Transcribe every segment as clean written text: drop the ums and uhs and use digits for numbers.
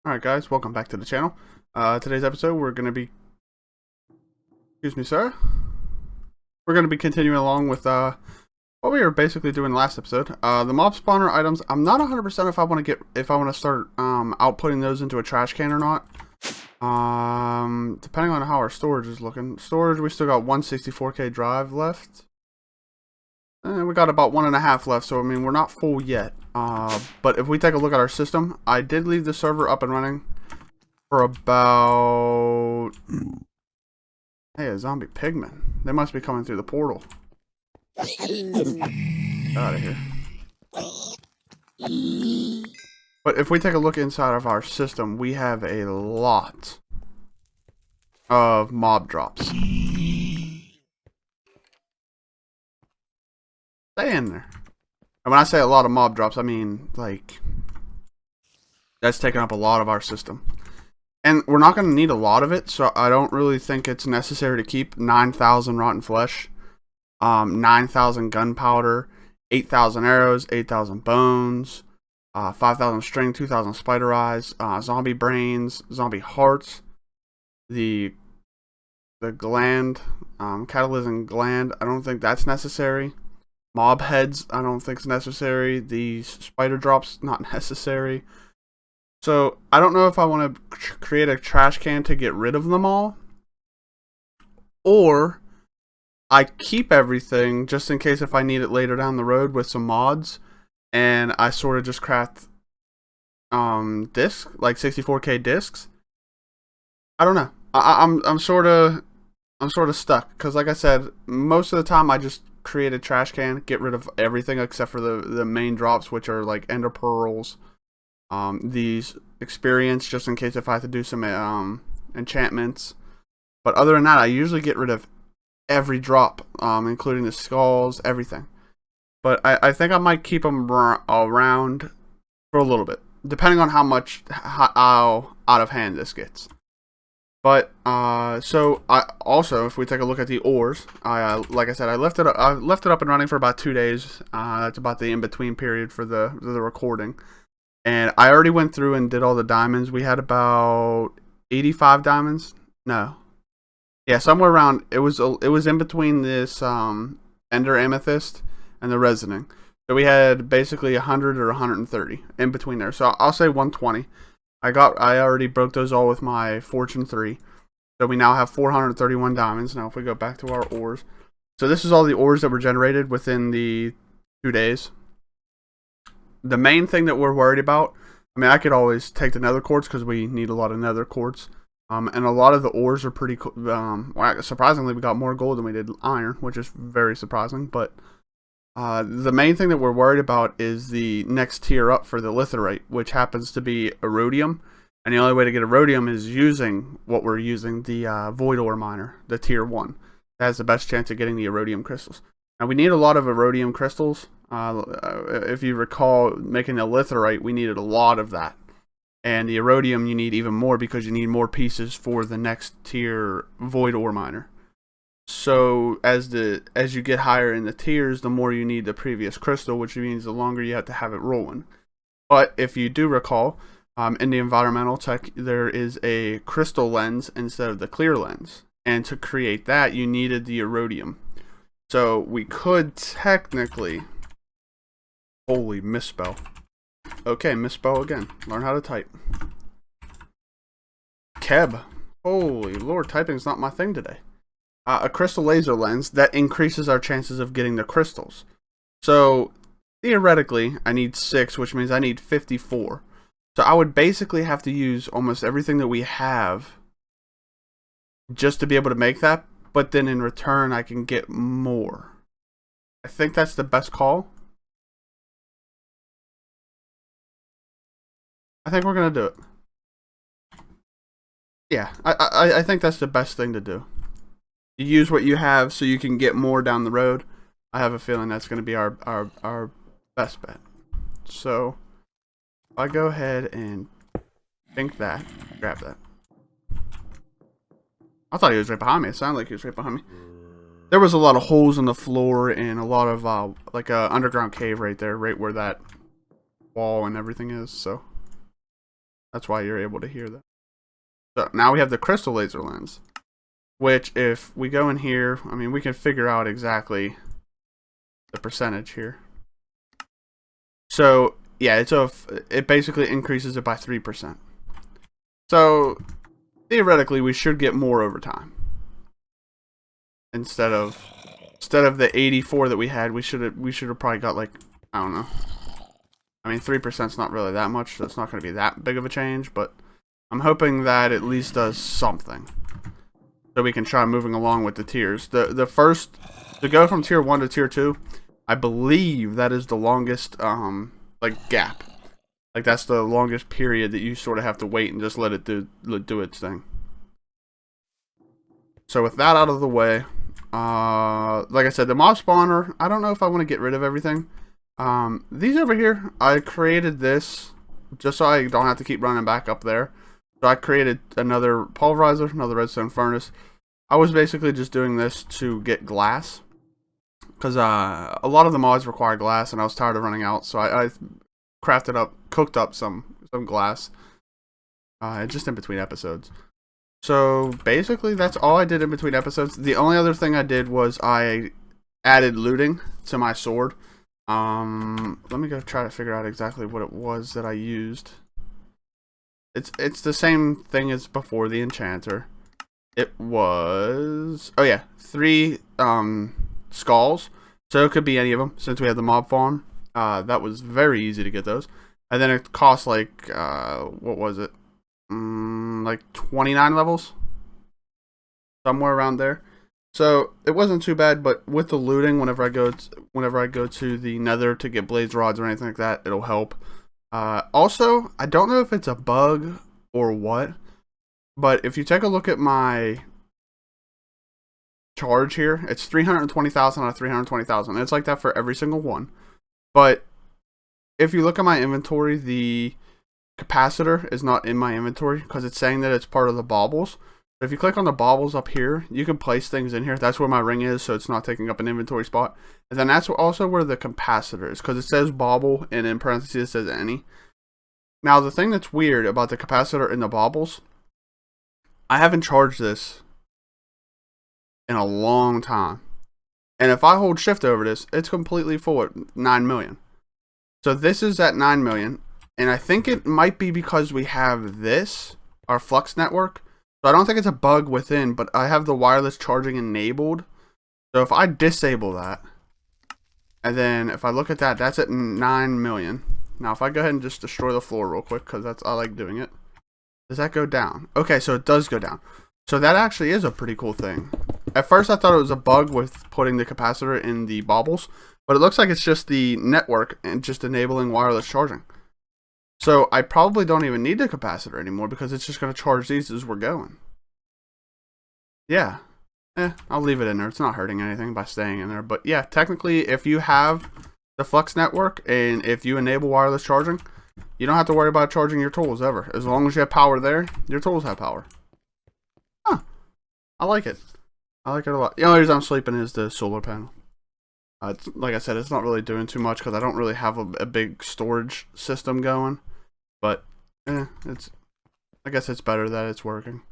Alright guys, welcome back to the channel. Today's episode we're going to be, excuse me sir, we're going to be continuing along with what we were basically doing last episode. The mob spawner items, I'm not 100% if I want to start outputting those into a trash can or not. Depending on how our storage is looking. Storage, we still got 164K drive left. And we got about 1.5 left, so I mean we're not full yet. But if we take a look at our system, I did leave the server up and running for about... Hey, a zombie pigman. They must be coming through the portal. Get out of here. But if we take a look inside of our system, we have a lot of mob drops. Stay in there. And when I say a lot of mob drops, I mean, like, that's taking up a lot of our system. And we're not going to need a lot of it, so I don't really think it's necessary to keep 9,000 rotten flesh, 9,000 gunpowder, 8,000 arrows, 8,000 bones, 5,000 string, 2,000 spider eyes, zombie brains, zombie hearts, the gland, catalysm gland. I don't think that's necessary. Mob heads, I don't think is necessary. These spider drops, not necessary. So, I don't know if I want to create a trash can to get rid of them all. Or, I keep everything just in case if I need it later down the road with some mods. And I sort of just craft discs, like 64K discs. I don't know. I'm sort of stuck. Because like I said, most of the time I just create a trash can, get rid of everything except for the main drops, which are like ender pearls, these experience just in case if I have to do some enchantments. But other than that, I usually get rid of every drop, including the skulls, everything. But I think I might keep them around for a little bit, depending on how out of hand this gets. But so I also, if we take a look at the ores, like I said, I left it up and running for about 2 days. That's about the in between period for the recording, and I already went through and did all the diamonds. We had about 85 diamonds. No, yeah, somewhere around. It was in between this ender amethyst and the resoning. So we had basically 100 or 130 in between there. So I'll say 120. I already broke those all with my Fortune 3. So we now have 431 diamonds. Now if we go back to our ores. So this is all the ores that were generated within the 2 days. The main thing that we're worried about, I mean, I could always take the nether quartz because we need a lot of nether quartz. And a lot of the ores are pretty cool. Well, surprisingly, we got more gold than we did iron, which is very surprising. But the main thing that we're worried about is the next tier up for the litherite, which happens to be erodium. And the only way to get erodium is using what we're using, the void ore miner, the tier 1. That has the best chance of getting the erodium crystals. Now we need a lot of erodium crystals. If you recall, making a litherite, we needed a lot of that. And the erodium you need even more because you need more pieces for the next tier void ore miner. So as you get higher in the tiers, the more you need the previous crystal, which means the longer you have to have it rolling. But if you do recall, in the environmental tech, there is a crystal lens instead of the clear lens. And to create that, you needed the erodium. So we could technically... Holy, misspell. Okay, misspell again. Learn how to type. Keb. Holy lord, typing's not my thing today. A crystal laser lens that increases our chances of getting the crystals. So, theoretically, I need 6, which means I need 54. So I would basically have to use almost everything that we have just to be able to make that, but then in return I can get more. I think that's the best call. I think we're going to do it. Yeah, I think that's the best thing to do. You use what you have so you can get more down the road. I have a feeling that's going to be our best bet. So, I go ahead and think that. Grab that. I thought he was right behind me. It sounded like he was right behind me. There was a lot of holes in the floor and a lot of like a underground cave right there, right where that wall and everything is. So That's why you're able to hear that. So now we have the crystal laser lens, which if we go in here, I mean, we can figure out exactly the percentage here. So yeah, it basically increases it by 3%. So theoretically, we should get more over time. Instead of the 84 that we had, we should have probably got, like, I don't know. I mean, 3% is not really that much, so it's not going to be that big of a change, but I'm hoping that at least does something. So we can try moving along with the tiers. The first, to go from tier 1 to tier 2, I believe that is the longest, like, gap. Like, that's the longest period that you sort of have to wait and just let it do its thing. So with that out of the way, like I said, the mob spawner, I don't know if I want to get rid of everything. These over here, I created this just so I don't have to keep running back up there. So I created another pulverizer, another redstone furnace. I was basically just doing this to get glass, because a lot of the mods require glass, and I was tired of running out. So I cooked up some glass, just in between episodes. So basically, that's all I did in between episodes. The only other thing I did was I added looting to my sword. Let me go try to figure out exactly what it was that I used. It's the same thing as before the enchanter. It was, oh yeah, 3 skulls. So it could be any of them since we had the mob farm. That was very easy to get those. And then it cost like what was it? Like 29 levels, somewhere around there. So it wasn't too bad, but with the looting, whenever I go to the Nether to get blaze rods or anything like that, it'll help. Also, I don't know if it's a bug or what, but if you take a look at my charge here, it's 320,000 out of 320,000. It's like that for every single one. But if you look at my inventory, the capacitor is not in my inventory because it's saying that it's part of the baubles. If you click on the baubles up here, you can place things in here. That's where my ring is, so it's not taking up an inventory spot. And then that's also where the capacitor is, because it says bauble and in parentheses it says any. Now the thing that's weird about the capacitor and the baubles, I haven't charged this in a long time. And if I hold shift over this, it's completely full at 9 million. So this is at 9 million. And I think it might be because we have this, our flux network. So I don't think it's a bug within, but I have the wireless charging enabled. So if I disable that, and then if I look at that, that's at 9 million. Now if I go ahead and just destroy the floor real quick, because I like doing it. Does that go down? Okay, so it does go down. So that actually is a pretty cool thing. At first I thought it was a bug with putting the capacitor in the baubles, but it looks like it's just the network and just enabling wireless charging. So I probably don't even need the capacitor anymore because it's just going to charge these as we're going. Yeah. I'll leave it in there. It's not hurting anything by staying in there. But yeah, technically if you have the Flux network and if you enable wireless charging, you don't have to worry about charging your tools ever. As long as you have power there, your tools have power. Huh. I like it. I like it a lot. The only reason I'm sleeping is the solar panel. Like I said, it's not really doing too much because I don't really have a big storage system going. But, I guess it's better that it's working.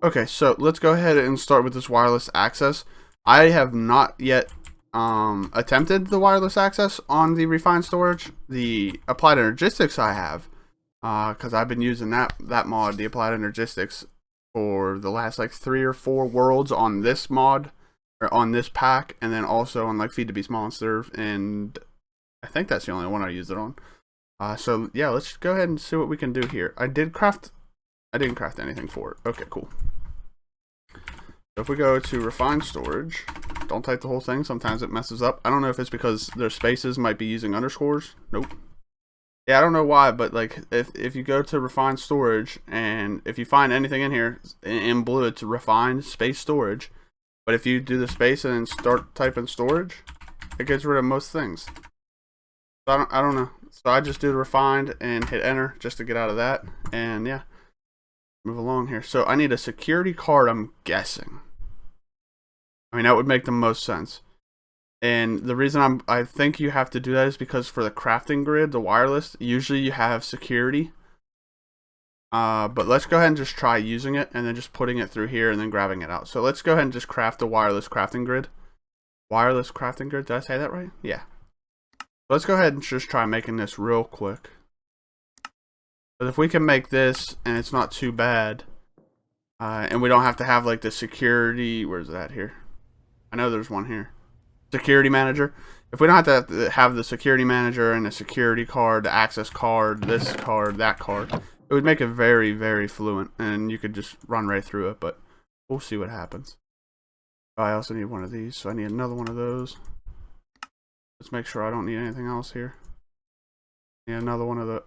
Okay, so let's go ahead and start with this wireless access. I have not yet attempted the wireless access on the refined storage. The applied energistics I have, because I've been using that mod, the applied energistics, for the last like 3 or 4 worlds on this mod, or on this pack, and then also on like Feed to Beast Monster, and I think that's the only one I used it on. So yeah, let's go ahead and see what we can do here. I didn't craft anything for it. Okay, cool. So if we go to refine storage, don't type the whole thing. Sometimes it messes up. I don't know if it's because their spaces might be using underscores. Nope. Yeah, I don't know why, but like if you go to refine storage and if you find anything in here in blue, it's refined space storage. But if you do the space and then start typing storage, it gets rid of most things. So I don't know. So I just do the refined and hit enter just to get out of that. And yeah, move along here. So I need a security card, I'm guessing. I mean, that would make the most sense. And the reason I think you have to do that is because for the crafting grid, the wireless, usually you have security. But let's go ahead and just try using it and then just putting it through here and then grabbing it out. So let's go ahead and just craft a wireless crafting grid. Wireless crafting grid, did I say that right? Yeah. Let's go ahead and just try making this real quick. But if we can make this and it's not too bad, and we don't have to have like the security, where's that here? I know there's one here. Security manager. If we don't have to have the security manager and a security card, the access card, this card, that card, it would make it very, very fluent and you could just run right through it, but we'll see what happens. I also need one of these, so I need another one of those. Let's make sure I don't need anything else here. Need another one of the...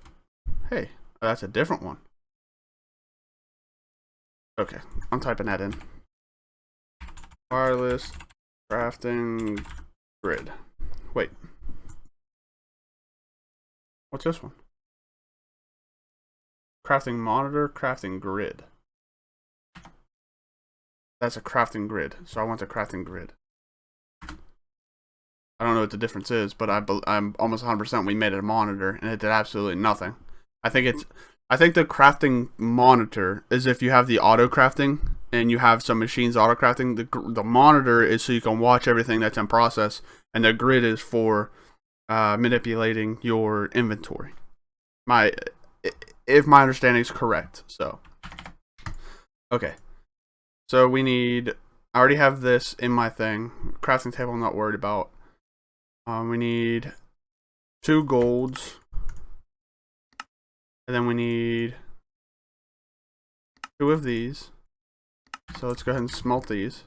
Hey, that's a different one. Okay, I'm typing that in. Wireless crafting grid. Wait. What's this one? Crafting monitor, crafting grid. That's a crafting grid, so I want a crafting grid. I don't know what the difference is, but I'm almost 100% we made it a monitor and it did absolutely nothing. I think the crafting monitor is if you have the auto crafting and you have some machines auto crafting. The monitor is so you can watch everything that's in process, and the grid is for manipulating your inventory. If my understanding is correct. So okay, so we need. I already have this in my thing. Crafting table I'm not worried about. We need 2 golds. And then we need 2 of these. So let's go ahead and smelt these.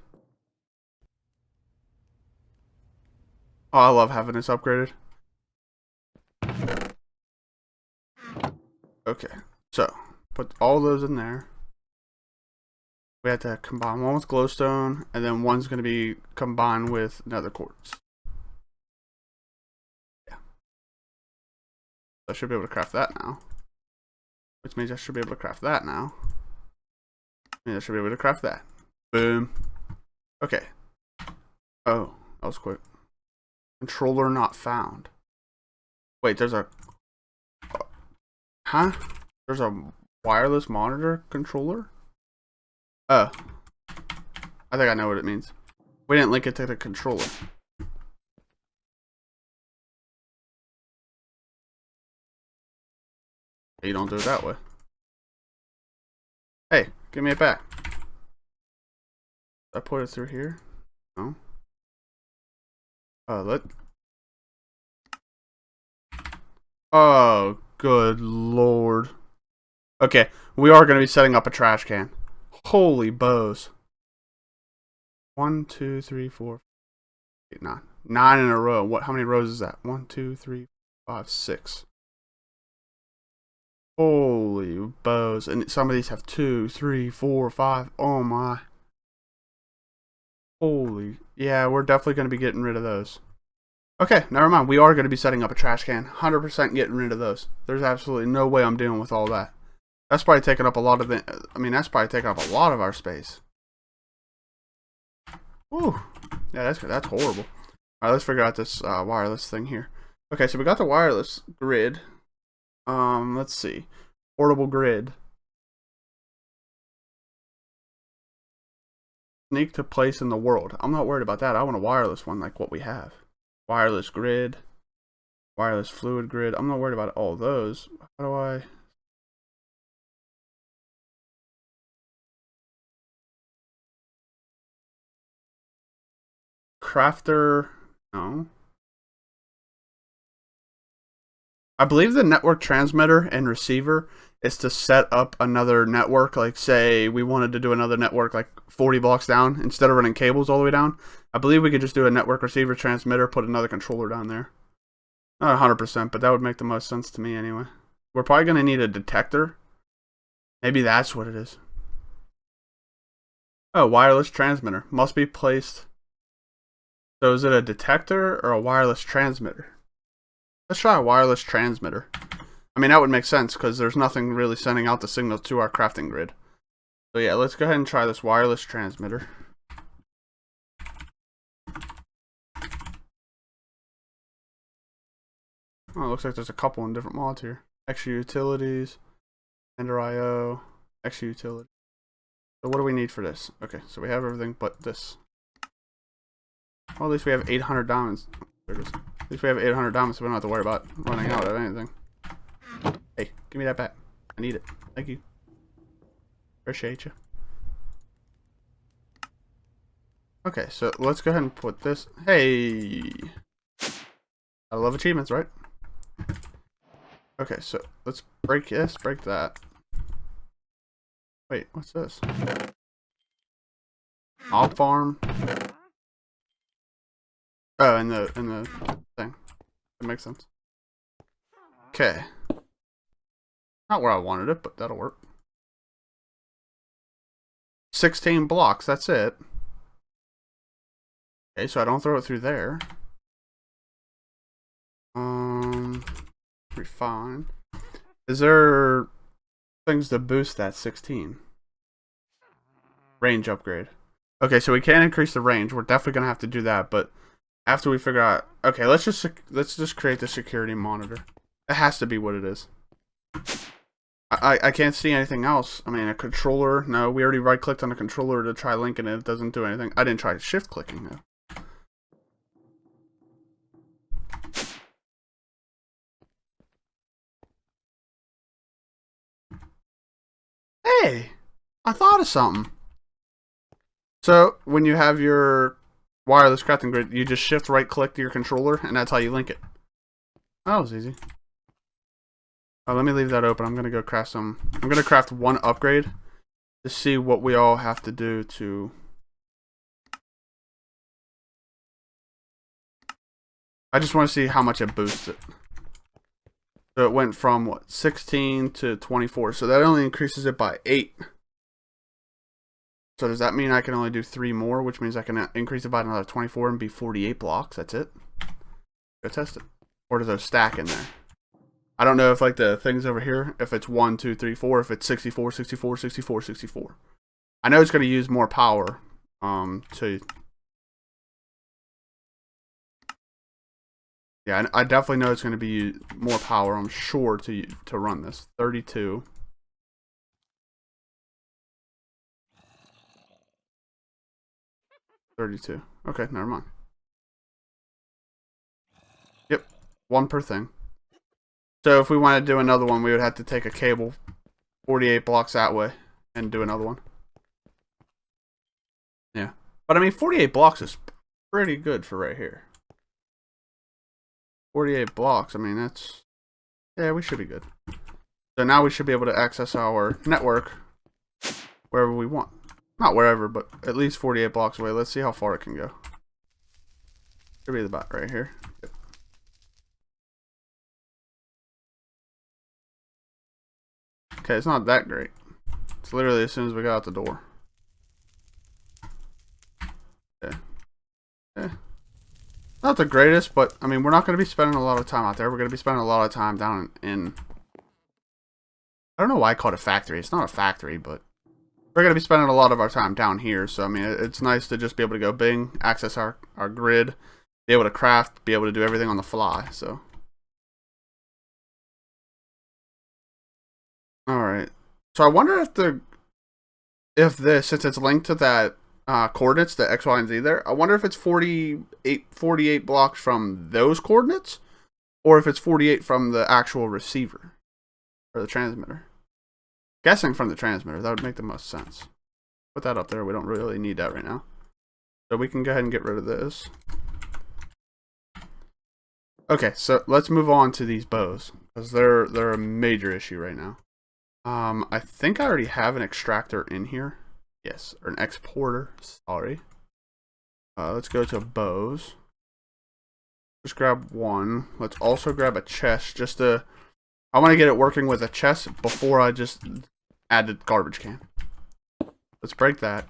Oh, I love having this upgraded. Okay, so put all those in there. We have to combine one with glowstone, and then one's going to be combined with nether quartz. Yeah. So I should be able to craft that now. Which means I should be able to craft that now. And I should be able to craft that. Boom. Okay. Oh, that was quick. Controller not found. Wait, there's a... Huh? There's a wireless monitor controller? Oh. I think I know what it means. We didn't link it to the controller. You don't do it that way. Hey, give me it back. I put it through here? No. Oh, good lord. Okay, we are going to be setting up a trash can. Holy bows. 1, 2, 3, 4, 8, 9. 9 in a row. How many rows is that? 1, 2, 3, 5, 6. Holy bows. And some of these have 2, 3, 4, 5. Oh my. Holy. Yeah, we're definitely going to be getting rid of those. Okay, never mind. We are going to be setting up a trash can. 100% getting rid of those. There's absolutely no way I'm dealing with all that. That's probably taking up a lot of the... I mean, that's probably taking up a lot of our space. Ooh. Yeah, that's horrible. Alright, let's figure out this wireless thing here. Okay, so we got the wireless grid. Let's see. Portable grid. Unique to place in the world. I'm not worried about that. I want a wireless one like what we have. Wireless grid. Wireless fluid grid. I'm not worried about all those. How do I... Crafter... No. I believe the network transmitter and receiver is to set up another network. Like, say we wanted to do another network like 40 blocks down instead of running cables all the way down. I believe we could just do a network receiver transmitter, put another controller down there. Not 100%, but that would make the most sense to me anyway. We're probably going to need a detector. Maybe that's what it is. Oh, wireless transmitter. Must be placed. So is it a detector or a wireless transmitter? Let's try a wireless transmitter. I mean, that would make sense because there's nothing really sending out the signal to our crafting grid. So yeah, let's go ahead and try this wireless transmitter. Oh, it looks like there's a couple in different mods here. Extra utilities. Ender IO, X utility. So what do we need for this? Okay, so we have everything but this. Well, at least we have 800 diamonds. There it is. At least we have 800 diamonds, so we don't have to worry about running out of anything. Hey, give me that back. I need it. Thank you. Appreciate you. Okay, so let's go ahead and put this. Hey! I love achievements, right? Okay, so let's break this, break that. Wait, what's this? Mob farm. Oh, in the thing. That makes sense. Okay. Not where I wanted it, but that'll work. 16 blocks, that's it. Okay, so I don't throw it through there. Refine. Is there things to boost that 16? Range upgrade. Okay, so we can increase the range. We're definitely gonna have to do that, but after we figure out, okay, let's just create the security monitor. It has to be what it is. I can't see anything else. I mean, a controller. No, we already right clicked on a controller to try linking it. It doesn't do anything. I didn't try shift clicking though. Hey, I thought of something. So when you have your wireless crafting grid, you just shift right click to your controller, and that's how you link it. Oh, that was easy. Oh, let me leave that open. I'm gonna go craft some. I'm gonna craft one upgrade to see what we all have to do to. I just want to see how much it boosts it. So it went from what 16 to 24. So that only increases it by 8. So does that mean I can only do 3 more, which means I can increase it by another 24 and be 48 blocks? That's it. Go test it. Or does those stack in there? I don't know if like the things over here, if it's 1, 2, 3, 4, if it's 64, 64, 64, 64. I know it's going to use more power to. Yeah, I definitely know it's going to be more power, I'm sure, to run this. 32. Okay, never mind. Yep, 1 per thing. So if we want to do another one, we would have to take a cable 48 blocks that way and do another one. Yeah. But I mean, 48 blocks is pretty good for right here. 48 blocks, I mean, that's... Yeah, we should be good. So now we should be able to access our network wherever we want. Not wherever, but at least 48 blocks away. Let's see how far it can go. Should be about right here. Yep. Okay, it's not that great. It's literally as soon as we got out the door. Yeah. Yeah. Not the greatest, but I mean, we're not going to be spending a lot of time out there. We're going to be spending a lot of time down in I don't know why I call it a factory. It's not a factory, but we're going to be spending a lot of our time down here. So, I mean, it's nice to just be able to go bing, access our grid, be able to craft, be able to do everything on the fly. So, all right. So I wonder if this, since it's linked to that coordinates, the X, Y, and Z there, I wonder if it's 48 blocks from those coordinates, or if it's 48 from the actual receiver or the transmitter. Guessing from the transmitter, that would make the most sense. Put that up there. We don't really need that right now. So we can go ahead and get rid of this. Okay, so let's move on to these bows, because they're a major issue right now. I think I already have an extractor in here. Yes, or an exporter. Sorry. Let's go to bows. Just grab one. Let's also grab a chest just to... I want to get it working with a chest before I just add the garbage can. Let's break that.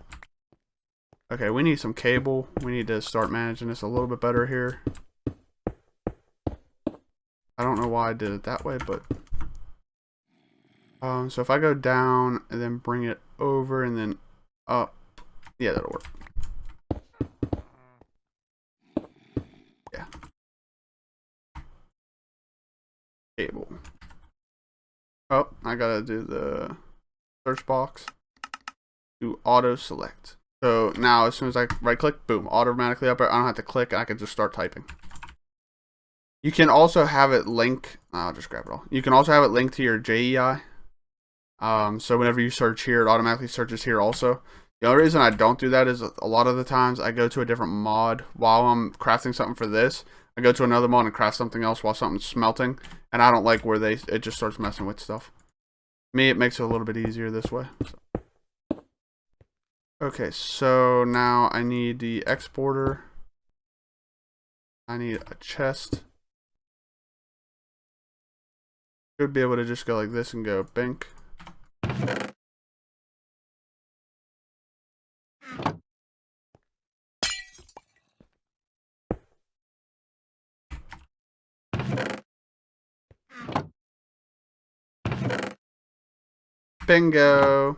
Okay, we need some cable. We need to start managing this a little bit better here. I don't know why I did it that way, but... so if I go down and then bring it over and then up, yeah, that'll work. Yeah. Cable. Oh, I gotta do the search box. Do auto select. So now as soon as I right click, boom, automatically up. I don't have to click. I can just start typing. You can also have it link. I'll just grab it all. You can also have it linked to your JEI. So whenever you search here, it automatically searches here also. The only reason I don't do that is a lot of the times I go to a different mod while I'm crafting something for this. I go to another mod and craft something else while something's smelting, and I don't like where it just starts messing with stuff. Me, it makes it a little bit easier this way. So. Okay, so now I need the exporter. I need a chest. Should be able to just go like this and go bink. Bingo.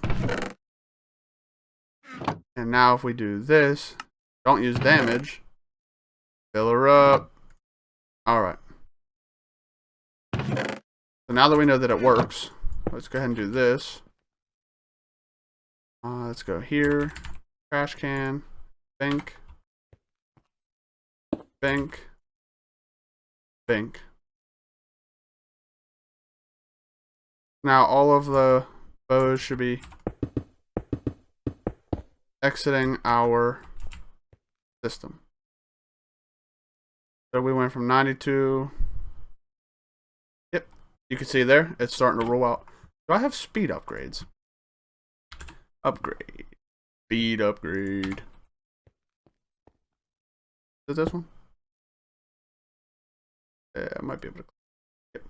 And now if we do this, don't use damage. Fill her up. Alright. So now that we know that it works, let's go ahead and do this. Let's go here. Trash can. Bink. Bink. Bink. Now all of the bows should be exiting our system. So we went from 92. Yep, you can see there, it's starting to roll out. Do I have speed upgrades? Upgrade. Speed upgrade. Is it this one? Yeah, I might be able to. Yep.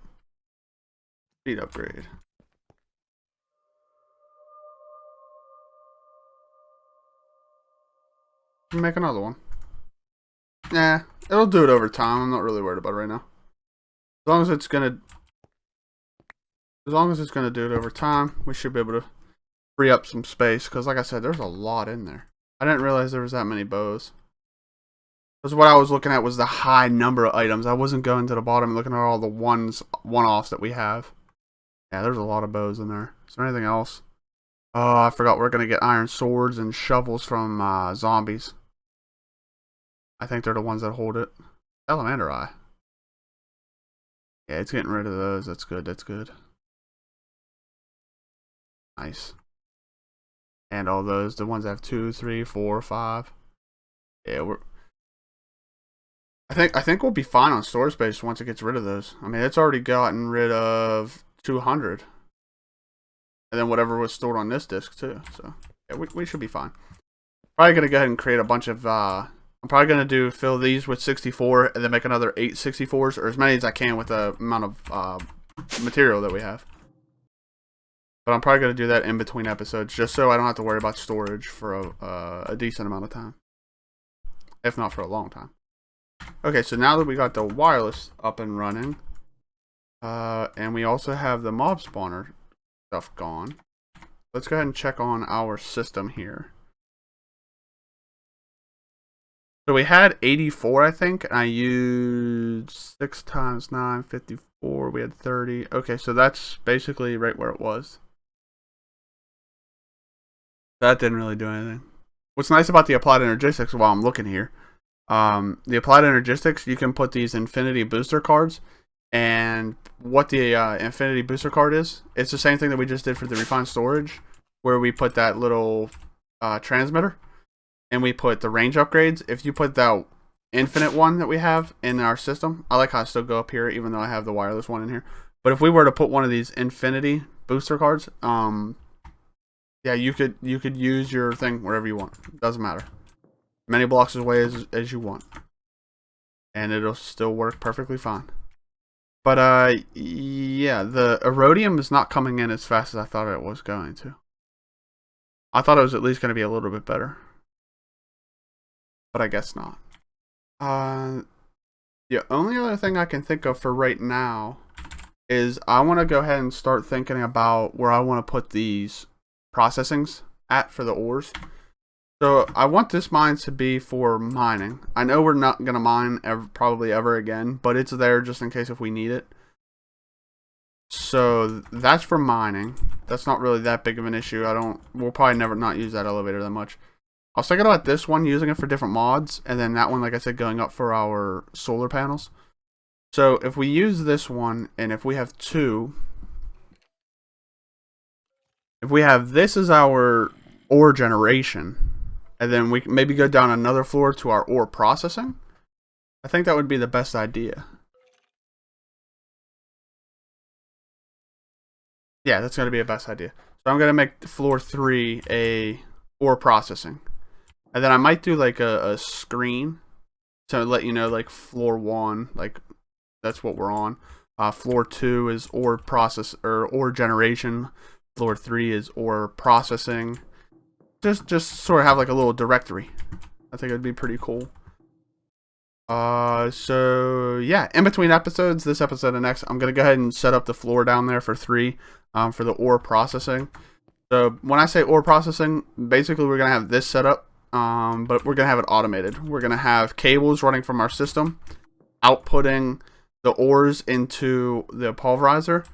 Speed upgrade. Make another one. Nah, it'll do it over time. I'm not really worried about it right now. As long as it's gonna do it over time, we should be able to free up some space. Because like I said, there's a lot in there. I didn't realize there was that many bows. Because what I was looking at was the high number of items. I wasn't going to the bottom and looking at all the one-offs that we have. Yeah, there's a lot of bows in there. Is there anything else? Oh, I forgot we're gonna get iron swords and shovels from zombies. I think they're the ones that hold it. Salamander eye. Yeah, it's getting rid of those. That's good. That's good. Nice. And all those, the ones that have 2, 3, 4, 5. Yeah, I think we'll be fine on storage space once it gets rid of those. I mean, it's already gotten rid of 200. And then whatever was stored on this disk too. So yeah, we should be fine. Probably gonna go ahead and create a bunch of I'm probably gonna fill these with 64 and then make another 8 64s, or as many as I can with the amount of material that we have. But I'm probably gonna do that in between episodes, just so I don't have to worry about storage for a decent amount of time, if not for a long time. Okay, so now that we got the wireless up and running, and we also have the mob spawner stuff gone, let's go ahead and check on our system here. So we had 84, I think. I used 6 times 9, 54. We had 30. Okay, so that's basically right where it was. That didn't really do anything. What's nice about the applied energistics while I'm looking here, the applied energistics, you can put these infinity booster cards, and what the infinity booster card is, it's the same thing that we just did for the refined storage, where we put that little transmitter. And we put the range upgrades. If you put that infinite one that we have in our system, I like how I still go up here even though I have the wireless one in here. But if we were to put one of these infinity booster cards, yeah, you could use your thing wherever you want. It doesn't matter. Many blocks away as you want. And it'll still work perfectly fine. But yeah, the erodium is not coming in as fast as I thought it was going to. I thought it was at least going to be a little bit better. But I guess not. The only other thing I can think of for right now is I want to go ahead and start thinking about where I want to put these processings at for the ores. So I want this mine to be for mining. I know we're not going to mine probably ever again, but it's there just in case if we need it. So that's for mining. That's not really that big of an issue. We'll probably never not use that elevator that much. I was thinking about this one, using it for different mods, and then that one, like I said, going up for our solar panels. So if we use this one, and if we have two, if we have this as our ore generation, and then we can maybe go down another floor to our ore processing, I think that would be the best idea. Yeah, that's going to be a best idea. So I'm going to make floor 3 a ore processing. And then I might do like a screen to let you know, like floor 1, like that's what we're on. Floor 2 is ore process or ore generation. Floor 3 is ore processing. Just sort of have like a little directory. I think it'd be pretty cool. So yeah, in between episodes, this episode and next, I'm gonna go ahead and set up the floor down there for 3, for the ore processing. So when I say ore processing, basically we're gonna have this set up, but we're gonna have it automated. We're gonna have cables running from our system, outputting the ores into the pulverizer,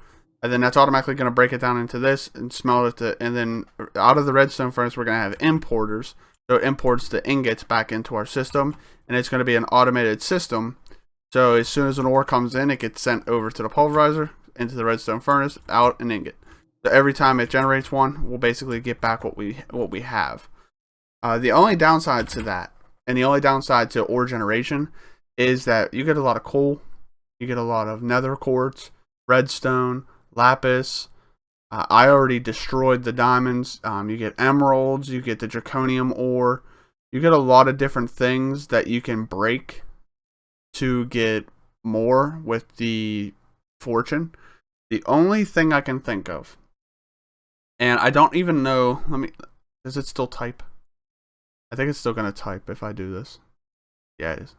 and then that's automatically gonna break it down into this and smelt it. And then out of the redstone furnace, we're gonna have importers. So it imports the ingots back into our system, and it's going to be an automated system. So as soon as an ore comes in, it gets sent over to the pulverizer, into the redstone furnace, out an ingot. So every time it generates one, we'll basically get back what we have. The only downside to that, and the only downside to ore generation, is that you get a lot of coal, you get a lot of nether quartz, redstone, lapis. I already destroyed the diamonds. You get emeralds, you get the draconium ore. You get a lot of different things that you can break to get more with the fortune. The only thing I can think of, and I don't even know, does it still type? I think it's still going to type if I do this. Yeah, it is.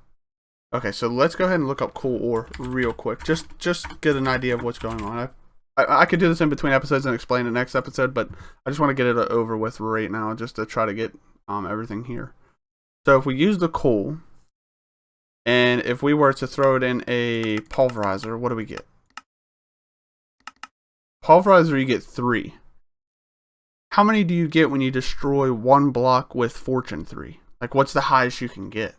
Okay, so let's go ahead and look up coal ore real quick. Just get an idea of what's going on. I could do this in between episodes and explain the next episode, but I just want to get it over with right now, just to try to get everything here. So if we use the coal, and if we were to throw it in a pulverizer, what do we get? Pulverizer, you get 3. How many do you get when you destroy one block with fortune 3? Like, what's the highest you can get?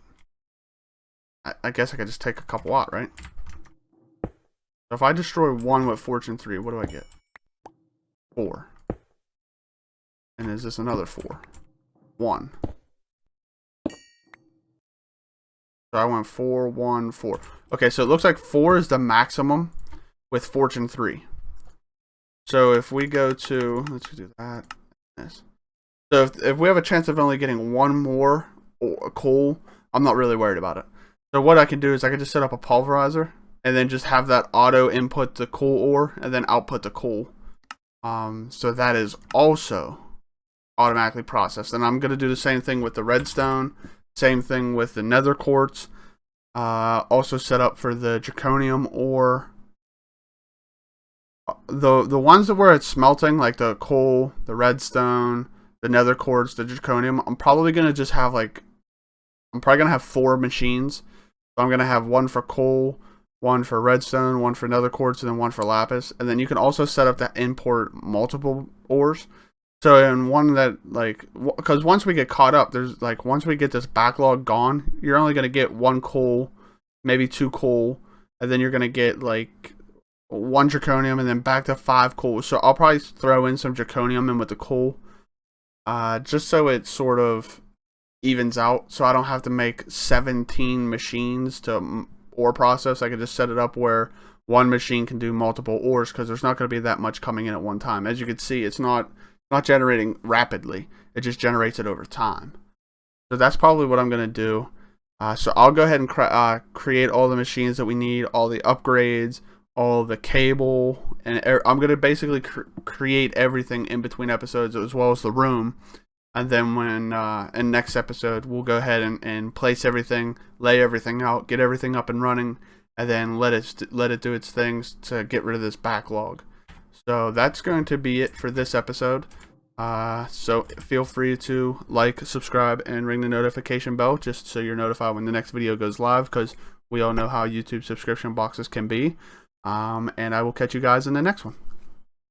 I guess I could just take a couple out, right? So if I destroy one with fortune 3, what do I get? 4. And is this another 4? 1. So I went 4, 1, 4. Okay, so it looks like 4 is the maximum with fortune 3. So if we go to, let's do that. Yes. So if we have a chance of only getting one more coal, I'm not really worried about it. So what I can do is I can just set up a pulverizer, and then just have that auto input the coal ore, and then output the coal. So that is also automatically processed. And I'm going to do the same thing with the redstone, same thing with the nether quartz. Also set up for the draconium ore. The ones that where it's smelting, like the coal, the redstone, the nether quartz, the draconium, I'm probably going to just have I'm probably going to have 4 machines. So I'm going to have one for coal, one for redstone, one for nether quartz, and then one for lapis. And then you can also set up to import multiple ores. So in one that, because once we get caught up, there's once we get this backlog gone, you're only going to get 1 coal, maybe 2 coal, and then you're going to get 1 draconium, and then back to 5 coal. So I'll probably throw in some draconium in with the coal, just so it sort of evens out, so I don't have to make 17 machines to ore process. I can just set it up where one machine can do multiple ores, because there's not going to be that much coming in at one time. As you can see, it's not generating rapidly, it just generates it over time. So that's probably what I'm going to do. So I'll go ahead and create all the machines that we need, all the upgrades, all the cable, and I'm going to basically create everything in between episodes, as well as the room. And then when in next episode, we'll go ahead and place everything, lay everything out, get everything up and running, and then let it do its things to get rid of this backlog. So that's going to be it for this episode. So feel free to like, subscribe, and ring the notification bell, just so you're notified when the next video goes live, because we all know how YouTube subscription boxes can be. And I will catch you guys in the next one.